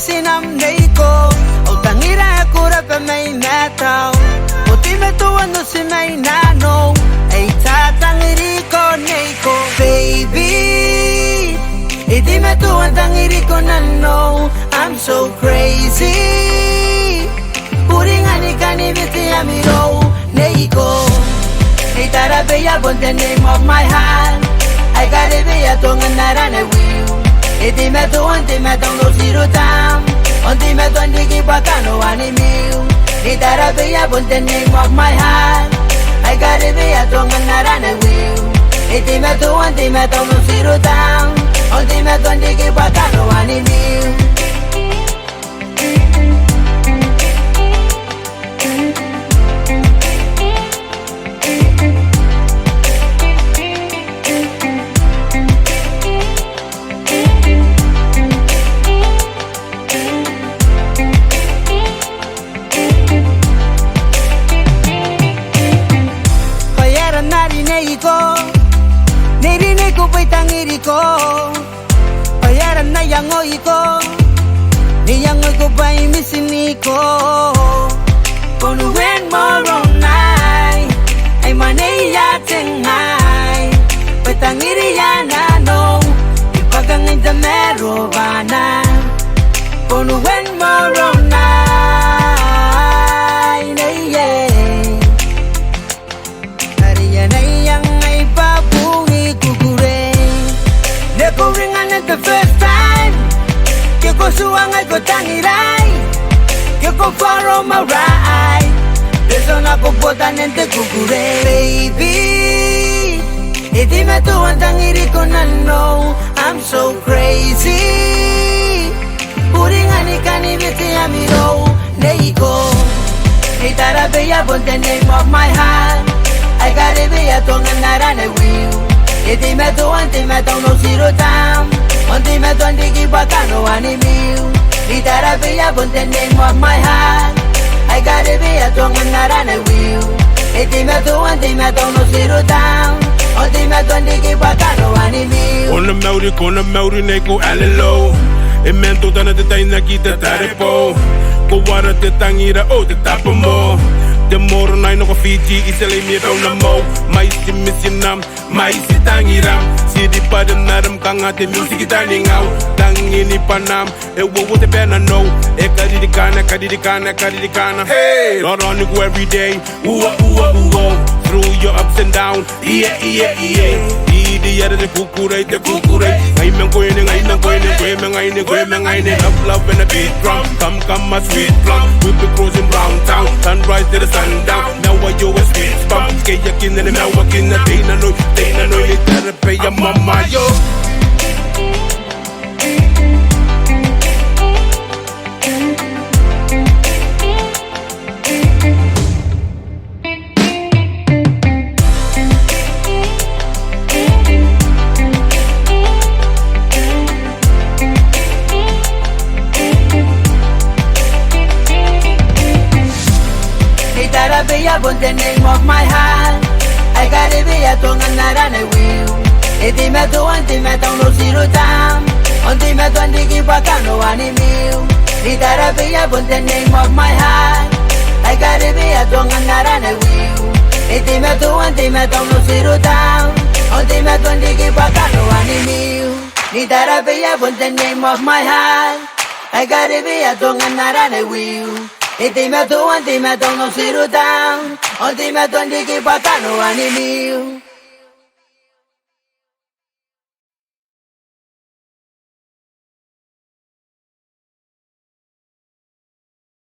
sinam neiko o tangira kura pe mai natao o time tu ando si mai nano ei tatangiriko neiko baby e dime tu antangiriko nano I'm so crazy puringani kani viti amiro neiko Nei Tarabeia on the name of my heart I got it via tongue and I will e dime tu antime tongo zero time on the met on the Gibacano animal Nei Tarabeia on the name of my heart I got it via tongue and I will e dime tu antime tongo zero time on the met on the Gibacano animal Neri neko paitangiriko Oyara na yangoiko Ni yangoiko pai misiniko Konu wen morong nai Ay manei ya tengai Paitangiri ya nano Ipagang ay damero bana Konu wen morong nai Nei ye The first time que ko suang ay ko tangiray que ko follow my ride Beso na ko botanente kukure baby e dime tu ang tangiri ko na no I'm so crazy puringani kani viti amiro neiko Nei Tarabeia on the name of my heart I got it via tongue and I will e dime tu antime tongo zero time on the met on the Gibacano animal Nei Tarabeia on the name of my heart I got it via tongue and I will e dime tu antime tongo zero time on the met on the Gibacano animal Kona mauri neko alelo e mento tana te taina ki te tarepo ko wara te tangira o te tapo mo Te moro nai no ko Fiji isele mi rau na mo mai si misinam mai si tangiram si di padam naram kanga te music tani ngau tangini panam e wo te pena no e kadidi kana hey not on you every day ooh through your ups and down yeah di yada te kukure ngai men koine love and a beat drum come my sweet plum we be cruising round town sunrise to the sundown now what you a sweet spot ke yakin and now wakin na teina no Nei Tarabeia mama yo Nei Tarabeia on the name of my heart I got it via tongue and I will e dime tu antime tongo zero time on the met on the Gibacano animal Nei Tarabeia on the name of my heart I got it via tongue and I will e dime tu antime tongo zero time on the met on the Gibacano animal Nei Tarabeia on the name of my heart I got it via tongue and I will e dime tu antime tongo zero time on the met on the Gibacano animal